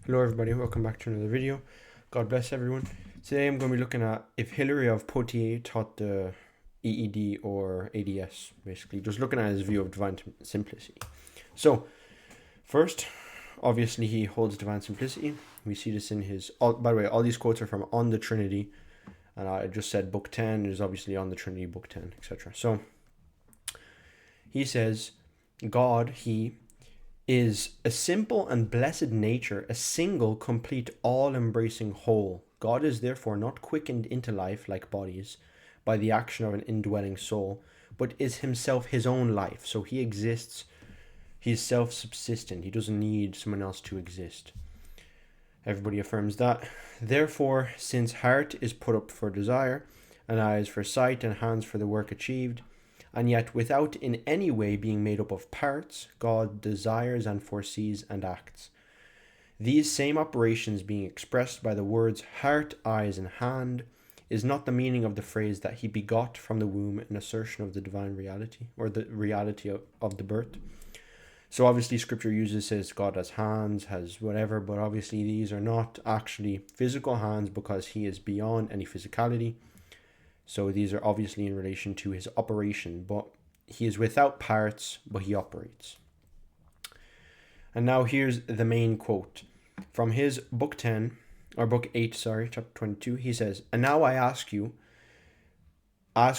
Hello everybody, welcome back to another video. God bless everyone. Today I'm going to be looking at if Hilary of Poitiers taught the EED or ADS, basically. Just looking at his view of divine simplicity. So, first, obviously he holds divine simplicity. We see this in his, by the way, all these quotes are from On the Trinity. And I just said book 10 is obviously On the Trinity, book 10, etc. So, he says, God, he is a simple and blessed nature, a single, complete, all-embracing whole. God is therefore not quickened into life like bodies by the action of an indwelling soul, but is himself his own life. So he exists, he's self-subsistent, he doesn't need someone else to exist. Everybody affirms that. Therefore, since heart is put up for desire, and eyes for sight, and hands for the work achieved, and yet without in any way being made up of parts, God desires and foresees and acts. These same operations being expressed by the words heart, eyes, and hand is not the meaning of the phrase that he begot from the womb, an assertion of the divine reality, or the reality of the birth. So obviously scripture says God has hands, has whatever, but obviously these are not actually physical hands because he is beyond any physicality. So these are obviously in relation to his operation, but he is without parts, but he operates. And now here's the main quote. From his book 10, or book 8, chapter 22, he says, "And now I ask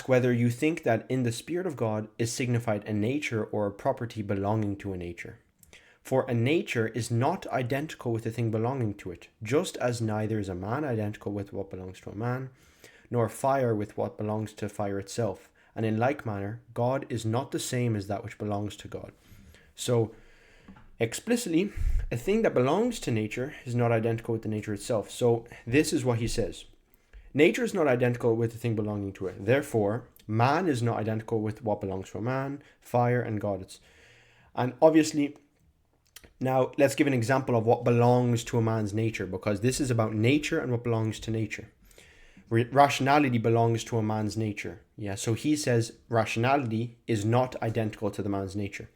whether you think that in the Spirit of God is signified a nature or a property belonging to a nature. For a nature is not identical with the thing belonging to it, just as neither is a man identical with what belongs to a man, nor fire with what belongs to fire itself. And in like manner, God is not the same as that which belongs to God." So, explicitly, a thing that belongs to nature is not identical with the nature itself. So, this is what he says. Nature is not identical with the thing belonging to it. Therefore, man is not identical with what belongs to a man, fire, and God. And obviously, now let's give an example of what belongs to a man's nature, because this is about nature and what belongs to nature. Rationality belongs to a man's nature. Yeah, so he says rationality is not identical to the man's nature.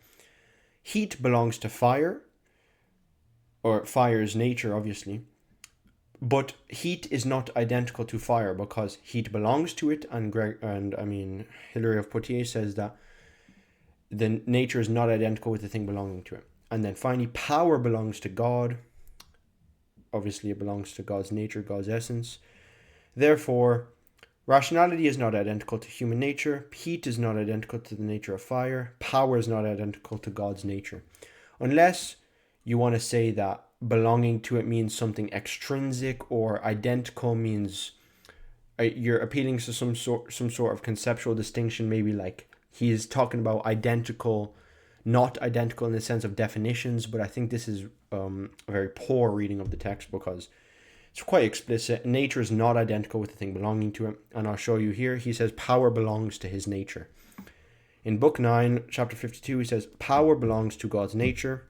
Heat belongs to fire, or fire's nature, obviously. But heat is not identical to fire because heat belongs to it, and Hilary of Poitiers says that the nature is not identical with the thing belonging to it. And then finally, power belongs to God. Obviously, it belongs to God's nature, God's essence. Therefore, rationality is not identical to human nature, heat is not identical to the nature of fire, power is not identical to God's nature. Unless you want to say that belonging to it means something extrinsic, or identical means you're appealing to some sort of conceptual distinction, maybe like he's talking about identical, not identical in the sense of definitions, but I think this is a very poor reading of the text because it's quite explicit. Nature is not identical with the thing belonging to it. And I'll show you here. He says power belongs to his nature. In book 9, chapter 52, he says power belongs to God's nature.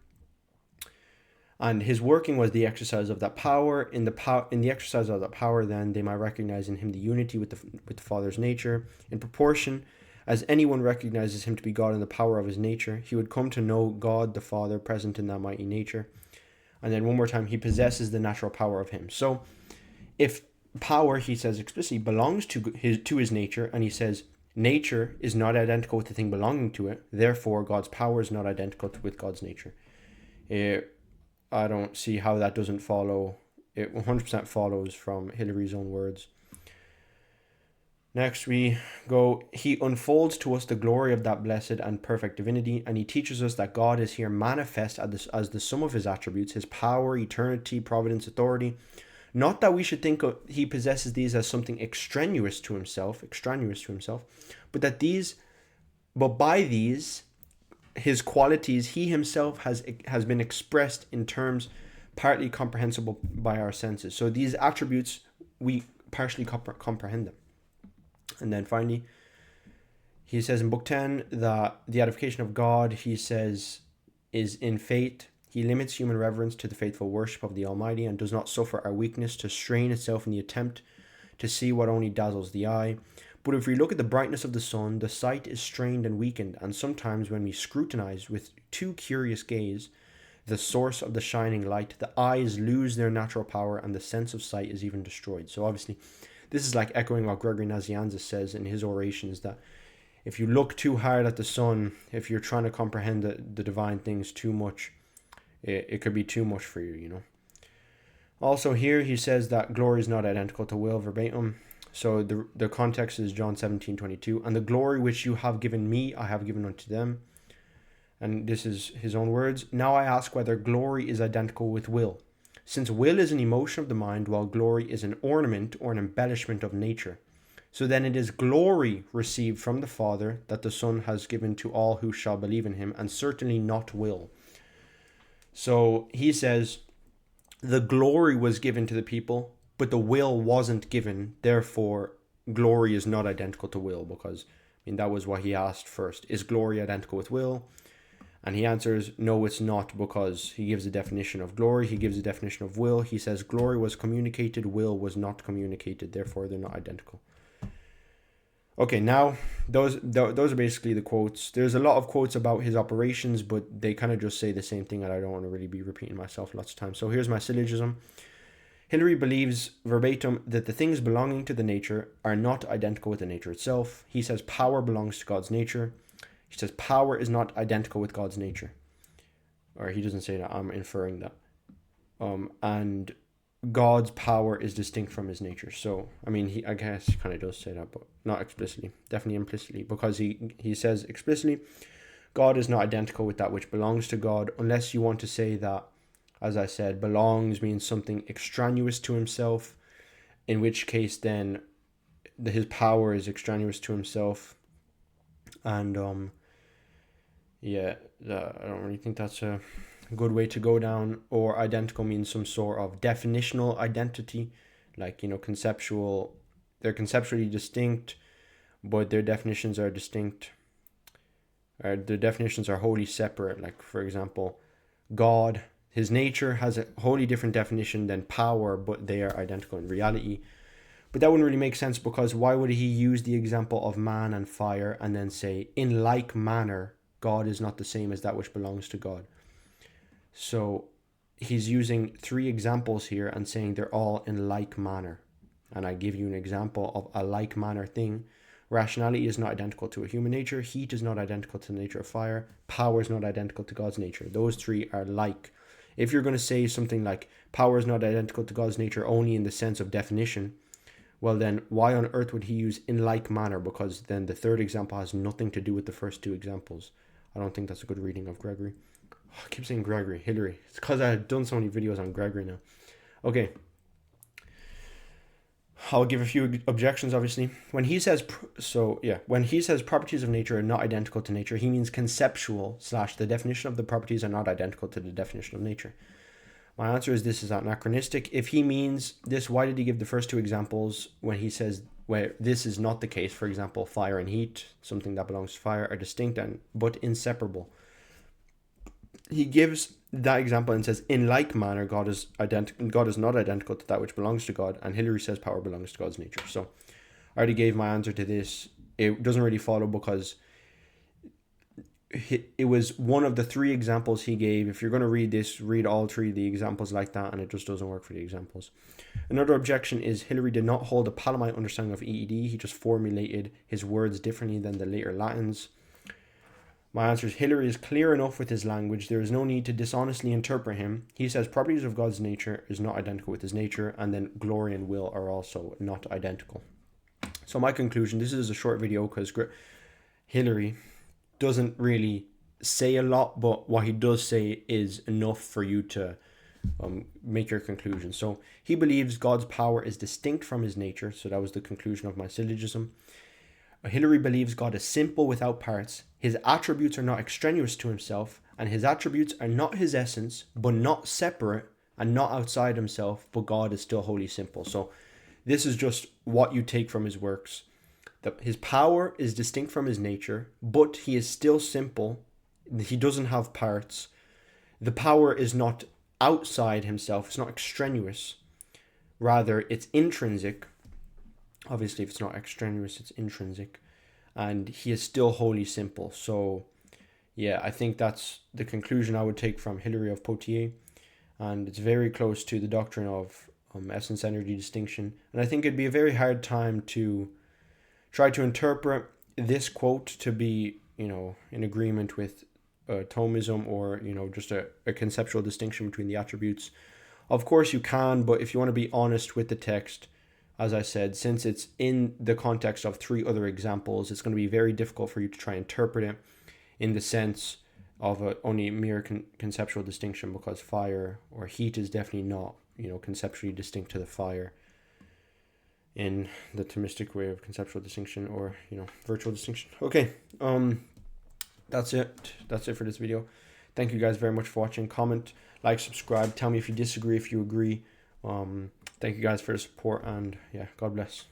And his working was the exercise of that power. In the exercise of that power, then, they might recognize in him the unity with the Father's nature. In proportion as anyone recognizes him to be God in the power of his nature, he would come to know God the Father present in that mighty nature. And then one more time, he possesses the natural power of him. So if power, he says explicitly, belongs to his nature, and he says nature is not identical with the thing belonging to it, therefore God's power is not identical with God's nature. I don't see how that doesn't follow. It 100% follows from Hilary's own words. Next we go, he unfolds to us the glory of that blessed and perfect divinity, and he teaches us that God is here manifest as the sum of his attributes, his power, eternity, providence, authority. Not that we should think he possesses these as something extraneous to himself, but by these, his qualities, he himself has been expressed in terms partly comprehensible by our senses. So these attributes, we partially comprehend them. And then finally, he says in book 10 that the edification of God, he says, is in faith. He limits human reverence to the faithful worship of the Almighty and does not suffer our weakness to strain itself in the attempt to see what only dazzles the eye. But if we look at the brightness of the sun, the sight is strained and weakened, and sometimes when we scrutinize with too curious gaze, the source of the shining light. The eyes lose their natural power, and the sense of sight is even destroyed. So obviously, this is like echoing what Gregory Nazianzus says in his orations, that if you look too hard at the sun, if you're trying to comprehend the divine things too much, it could be too much for you, you know. Also here he says that glory is not identical to will, verbatim. So the context is John 17:22. And the glory which you have given me, I have given unto them. And this is his own words. Now I ask whether glory is identical with will, since will is an emotion of the mind, while glory is an ornament or an embellishment of nature. So then it is glory received from the Father that the Son has given to all who shall believe in him, and certainly not will. So he says the glory was given to the people, but the will wasn't given. Therefore, glory is not identical to will, because that was what he asked first. Is glory identical with will? And he answers, no, it's not, because he gives a definition of glory. He gives a definition of will. He says glory was communicated, will was not communicated. Therefore, they're not identical. Okay, now those are basically the quotes. There's a lot of quotes about his operations, but they kind of just say the same thing, and I don't want to really be repeating myself lots of times. So here's my syllogism. Hilary believes verbatim that the things belonging to the nature are not identical with the nature itself. He says power belongs to God's nature. He says power is not identical with God's nature. Or he doesn't say that, I'm inferring that. And God's power is distinct from his nature. So, I guess he kind of does say that, but not explicitly. Definitely implicitly, because he says explicitly, God is not identical with that which belongs to God, unless you want to say that, as I said, belongs means something extraneous to himself, in which case then his power is extraneous to himself. And I don't really think that's a good way to go down. Or identical means some sort of definitional identity, like, conceptual. They're conceptually distinct, but their definitions are distinct. Or their definitions are wholly separate. Like, for example, God, his nature has a wholly different definition than power, but they are identical in reality. But that wouldn't really make sense, because why would he use the example of man and fire and then say, in like manner, God is not the same as that which belongs to God? So he's using 3 examples here and saying they're all in like manner. And I give you an example of a like manner thing. Rationality is not identical to a human nature. Heat is not identical to the nature of fire. Power is not identical to God's nature. Those 3 are like. If you're going to say something like power is not identical to God's nature only in the sense of definition, well then why on earth would he use in like manner? Because then the 3rd example has nothing to do with the first 2 examples. I don't think that's a good reading of Gregory. Oh, I keep saying Gregory, Hilary. It's because I've done so many videos on Gregory now. Okay. I'll give a few objections, obviously. When he says properties of nature are not identical to nature, he means conceptual / the definition of the properties are not identical to the definition of nature. My answer is this is anachronistic. If he means this, why did he give the first 2 examples when he says where this is not the case? For example, fire and heat, something that belongs to fire, are distinct but inseparable. He gives that example and says, in like manner, God is not identical to that which belongs to God, and Hilary says power belongs to God's nature. So I already gave my answer to this. It doesn't really follow, because it was one of the 3 examples he gave. If you're going to read this, read all 3 of the examples like that, and it just doesn't work for the examples. Another objection is Hilary did not hold a Palamite understanding of EED. He just formulated his words differently than the later Latins. My answer is Hilary is clear enough with his language. There is no need to dishonestly interpret him. He says properties of God's nature is not identical with his nature, and then glory and will are also not identical. So my conclusion, this is a short video because Hilary doesn't really say a lot, but what he does say is enough for you to make your conclusion. So he believes God's power is distinct from his nature. So that was the conclusion of my syllogism. Hilary believes God is simple without parts. His attributes are not extraneous to himself, and his attributes are not his essence, but not separate and not outside himself, but God is still wholly simple. So this is just what you take from his works. That his power is distinct from his nature, but he is still simple. He doesn't have parts. The power is not outside himself. It's not extraneous. Rather, it's intrinsic. Obviously, if it's not extraneous, it's intrinsic. And he is still wholly simple. So, yeah, I think that's the conclusion I would take from Hilary of Poitiers, and it's very close to the doctrine of essence energy distinction. And I think it'd be a very hard time to try to interpret this quote to be, in agreement with Thomism, or, just a conceptual distinction between the attributes. Of course you can, but if you want to be honest with the text, as I said, since it's in the context of 3 other examples, it's going to be very difficult for you to try and interpret it in the sense of only a mere conceptual distinction, because fire or heat is definitely not, conceptually distinct to the fire in the Thomistic way of conceptual distinction, or, virtual distinction. Okay, that's it for this video. Thank you guys very much for watching. Comment, like, subscribe, tell me if you disagree, if you agree. Thank you guys for the support, and yeah, God bless.